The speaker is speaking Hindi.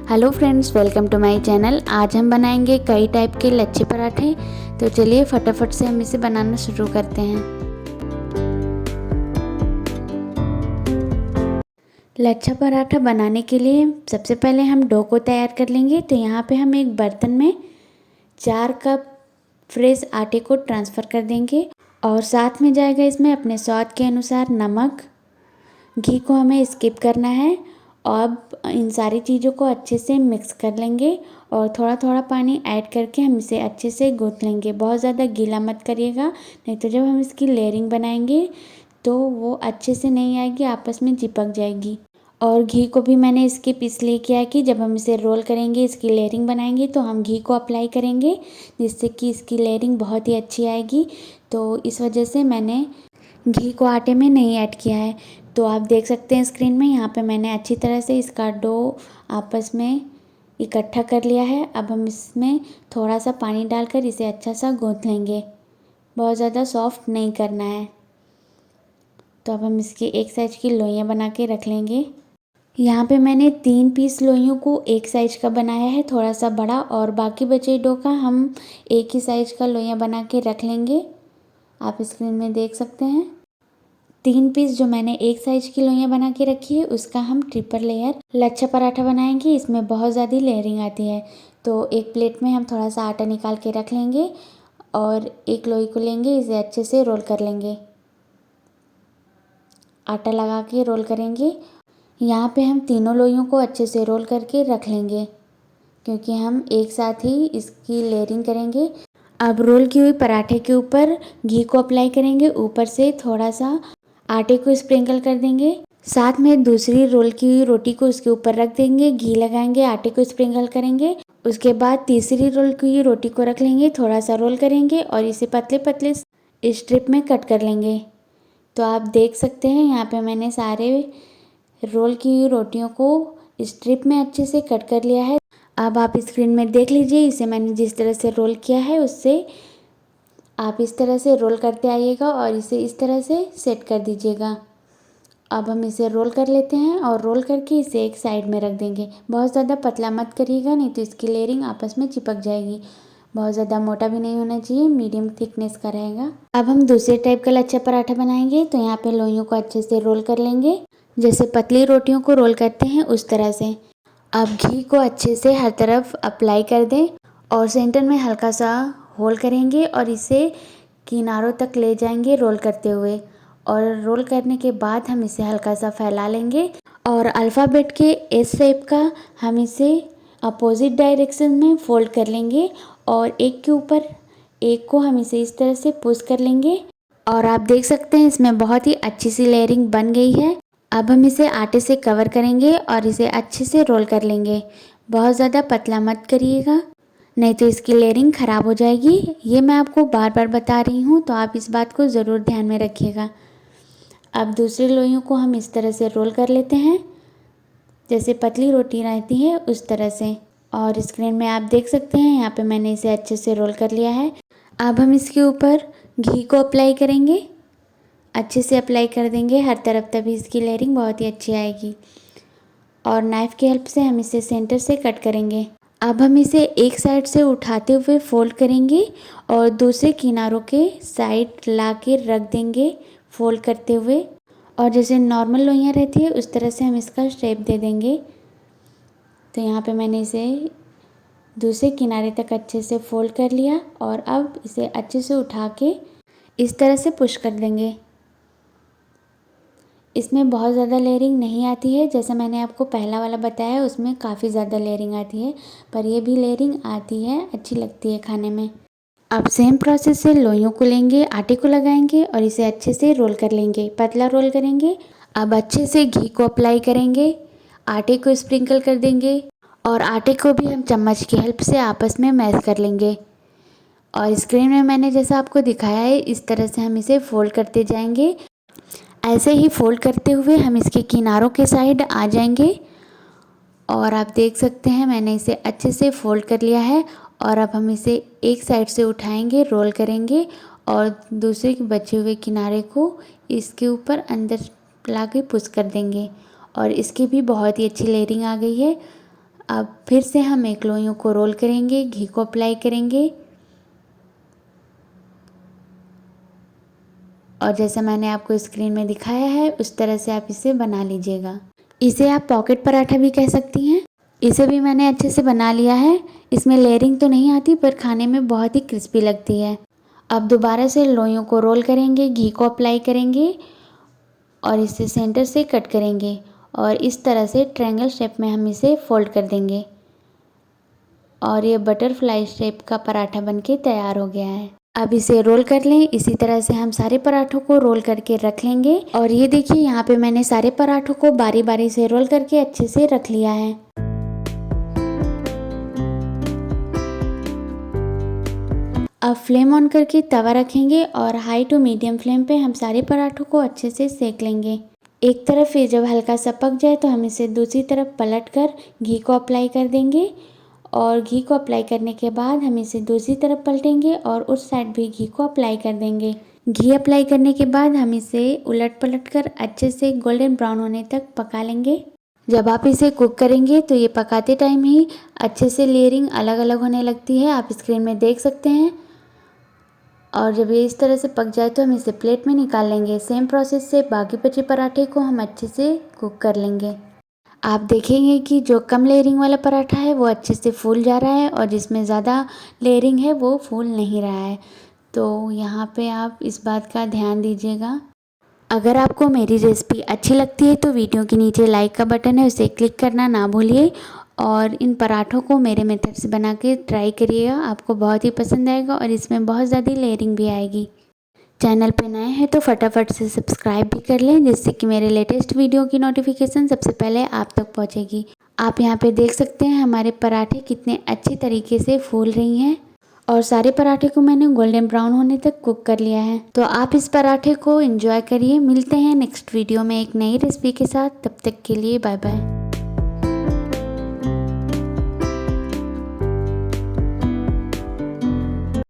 Hello friends, welcome to my channel. आज हम बनाएंगे कई टाइप के लच्छे पराठे। तो चलिए फटाफट से हम इसे बनाना शुरू करते हैं। लच्छा पराठा बनाने के लिए सबसे पहले हम डो को तैयार कर लेंगे। तो यहाँ पे हम एक बर्तन में 4 कप फ्रेश आटे को ट्रांसफ़र कर देंगे और साथ में जाएगा इसमें अपने स्वाद के अनुसार नमक। घी को हमें स्किप करना है। अब इन सारी चीज़ों को अच्छे से मिक्स कर लेंगे और थोड़ा थोड़ा पानी ऐड करके हम इसे अच्छे से गूँथ लेंगे। बहुत ज़्यादा गीला मत करिएगा, नहीं तो जब हम इसकी लेयरिंग बनाएंगे तो वो अच्छे से नहीं आएगी, आपस में चिपक जाएगी। और घी को भी मैंने स्किप इसलिए किया है कि जब हम इसे रोल करेंगे, इसकी लेयरिंग बनाएंगे तो हम घी को अप्लाई करेंगे, जिससे कि इसकी लेयरिंग बहुत ही अच्छी आएगी। तो इस वजह से मैंने घी को आटे में नहीं ऐड किया है। तो आप देख सकते हैं स्क्रीन में, यहाँ पे मैंने अच्छी तरह से इसका डो आपस में इकट्ठा कर लिया है। अब हम इसमें थोड़ा सा पानी डालकर इसे अच्छा सा गूँथ लेंगे, बहुत ज़्यादा सॉफ्ट नहीं करना है। तो अब हम इसकी एक साइज की लोइयाँ बना के रख लेंगे। यहाँ पे मैंने 3 पीस लोइयों को एक साइज का बनाया है, थोड़ा सा बड़ा, और बाकी बचे डो का हम एक ही साइज का लोइयाँ बना के रख लेंगे। आप स्क्रीन में देख सकते हैं 3 पीस जो मैंने एक साइज की लोइयाँ बना के रखी है, उसका हम ट्रिपल लेयर लच्छा पराठा बनाएंगे। इसमें बहुत ज़्यादा लेयरिंग आती है। तो एक प्लेट में हम थोड़ा सा आटा निकाल के रख लेंगे और एक लोई को लेंगे, इसे अच्छे से रोल कर लेंगे। आटा लगा के रोल करेंगे। यहाँ पे हम तीनों लोइयों को अच्छे से रोल करके रख लेंगे, क्योंकि हम एक साथ ही इसकी लेयरिंग करेंगे। अब रोल की हुई पराठे के ऊपर घी को अप्लाई करेंगे, ऊपर से थोड़ा सा आटे को स्प्रिंकल कर देंगे, साथ में दूसरी रोल की हुई रोटी को उसके ऊपर रख देंगे, घी लगाएंगे, आटे को स्प्रिंकल करेंगे। उसके बाद तीसरी रोल की हुई रोटी को रख लेंगे, थोड़ा सा रोल करेंगे और इसे पतले पतले स्ट्रिप में कट कर लेंगे। तो आप देख सकते हैं यहाँ पे मैंने सारे रोल की हुई रोटियों को स्ट्रिप में अच्छे से कट कर लिया है। अब आप स्क्रीन में देख लीजिए, इसे मैंने जिस तरह से रोल किया है उससे आप इस तरह से रोल करते आइएगा और इसे इस तरह से सेट कर दीजिएगा। अब हम इसे रोल कर लेते हैं और रोल करके इसे एक साइड में रख देंगे। बहुत ज़्यादा पतला मत करिएगा, नहीं तो इसकी लेयरिंग आपस में चिपक जाएगी। बहुत ज़्यादा मोटा भी नहीं होना चाहिए, मीडियम थिकनेस का रहेगा। अब हम दूसरे टाइप का लच्छा पराठा बनाएंगे। तो यहाँ पे लोइयों को अच्छे से रोल कर लेंगे, जैसे पतली रोटियों को रोल करते हैं उस तरह से। अब घी को अच्छे से हर तरफ अप्लाई कर दें और सेंटर में हल्का सा होल करेंगे और इसे किनारों तक ले जाएंगे रोल करते हुए। और रोल करने के बाद हम इसे हल्का सा फैला लेंगे और अल्फ़ाबेट के एस शेप का हम इसे अपोजिट डायरेक्शन में फोल्ड कर लेंगे और एक के ऊपर एक को हम इसे इस तरह से पुश कर लेंगे। और आप देख सकते हैं इसमें बहुत ही अच्छी सी लेयरिंग बन गई है। अब हम इसे आटे से कवर करेंगे और इसे अच्छे से रोल कर लेंगे। बहुत ज़्यादा पतला मत करिएगा, नहीं तो इसकी लेयरिंग ख़राब हो जाएगी। ये मैं आपको बार बार बता रही हूँ, तो आप इस बात को ज़रूर ध्यान में रखिएगा। अब दूसरी लोइयों को हम इस तरह से रोल कर लेते हैं, जैसे पतली रोटी रहती है उस तरह से। और स्क्रीन में आप देख सकते हैं यहाँ पे मैंने इसे अच्छे से रोल कर लिया है। अब हम इसके ऊपर घी को अप्लाई करेंगे, अच्छे से अप्लाई कर देंगे हर तरफ, तभी इसकी लेयरिंग बहुत ही अच्छी आएगी। और नाइफ़ की हेल्प से हम इसे सेंटर से कट करेंगे। अब हम इसे एक साइड से उठाते हुए फोल्ड करेंगे और दूसरे किनारों के साइड ला के रख देंगे फोल्ड करते हुए। और जैसे नॉर्मल लोइयाँ रहती है उस तरह से हम इसका शेप दे देंगे। तो यहाँ पे मैंने इसे दूसरे किनारे तक अच्छे से फोल्ड कर लिया और अब इसे अच्छे से उठा के इस तरह से पुश कर देंगे। इसमें बहुत ज़्यादा लेयरिंग नहीं आती है, जैसा मैंने आपको पहला वाला बताया उसमें काफ़ी ज़्यादा लेयरिंग आती है, पर ये भी लेयरिंग आती है, अच्छी लगती है खाने में। अब सेम प्रोसेस से लोइयों को लेंगे, आटे को लगाएंगे और इसे अच्छे से रोल कर लेंगे, पतला रोल करेंगे। अब अच्छे से घी को अप्लाई करेंगे, आटे को स्प्रिंकल कर देंगे और आटे को भी हम चम्मच की हेल्प से आपस में मैश कर लेंगे। और स्क्रीन में मैंने जैसा आपको दिखाया है इस तरह से हम इसे फोल्ड करते जाएंगे। ऐसे ही फोल्ड करते हुए हम इसके किनारों के साइड आ जाएंगे और आप देख सकते हैं मैंने इसे अच्छे से फोल्ड कर लिया है। और अब हम इसे एक साइड से उठाएंगे, रोल करेंगे और दूसरे के बचे हुए किनारे को इसके ऊपर अंदर ला के पुश कर देंगे और इसकी भी बहुत ही अच्छी लेयरिंग आ गई है। अब फिर से हम एक लोइयों को रोल करेंगे, घी को अप्लाई करेंगे और जैसा मैंने आपको स्क्रीन में दिखाया है उस तरह से आप इसे बना लीजिएगा। इसे आप पॉकेट पराठा भी कह सकती हैं। इसे भी मैंने अच्छे से बना लिया है। इसमें लेयरिंग तो नहीं आती पर खाने में बहुत ही क्रिस्पी लगती है। अब दोबारा से लोइयों को रोल करेंगे, घी को अप्लाई करेंगे और इसे सेंटर से कट करेंगे और इस तरह से ट्रायंगल शेप में हम इसे फोल्ड कर देंगे और ये बटरफ्लाई शेप का पराठा बनके तैयार हो गया है। अब इसे रोल कर लें। इसी तरह से हम सारे पराठों को रोल करके रख लेंगे और ये देखिए यहाँ पे मैंने सारे पराठों को बारी बारी से रोल करके अच्छे से रख लिया है। अब फ्लेम ऑन करके तवा रखेंगे और हाई टू मीडियम फ्लेम पे हम सारे पराठों को अच्छे से सेक लेंगे। एक तरफ ये जब हल्का सा पक जाए तो हम इसे दूसरी तरफ पलट कर घी को अप्लाई कर देंगे और घी को अप्लाई करने के बाद हम इसे दूसरी तरफ पलटेंगे और उस साइड भी घी को अप्लाई कर देंगे। घी अप्लाई करने के बाद हम इसे उलट पलट कर अच्छे से गोल्डन ब्राउन होने तक पका लेंगे। जब आप इसे कुक करेंगे तो ये पकाते टाइम ही अच्छे से लेयरिंग अलग अलग होने लगती है, आप स्क्रीन में देख सकते हैं। और जब ये इस तरह से पक जाए तो हम इसे प्लेट में निकाल लेंगे। सेम प्रोसेस से बाकी बचे पराठे को हम अच्छे से कुक कर लेंगे। आप देखेंगे कि जो कम लेयरिंग वाला पराठा है वो अच्छे से फूल जा रहा है और जिसमें ज़्यादा लेयरिंग है वो फूल नहीं रहा है। तो यहाँ पे आप इस बात का ध्यान दीजिएगा। अगर आपको मेरी रेसिपी अच्छी लगती है तो वीडियो के नीचे लाइक का बटन है, उसे क्लिक करना ना भूलिए और इन पराठों को मेरे मेथड से बना के ट्राई करिएगा। आपको बहुत ही पसंद आएगा और इसमें बहुत ज़्यादा लेयरिंग भी आएगी। चैनल पे नए हैं तो फटाफट से सब्सक्राइब भी कर लें जिससे कि मेरे लेटेस्ट वीडियो की नोटिफिकेशन सबसे पहले आप तक पहुंचेगी। आप यहाँ पे देख सकते हैं हमारे पराठे कितने अच्छी तरीके से फूल रही हैं और सारे पराठे को मैंने गोल्डन ब्राउन होने तक कुक कर लिया है। तो आप इस पराठे को एंजॉय करिए। मिलते हैं नेक्स्ट वीडियो में एक नई रेसिपी के साथ। तब तक के लिए बाय बाय।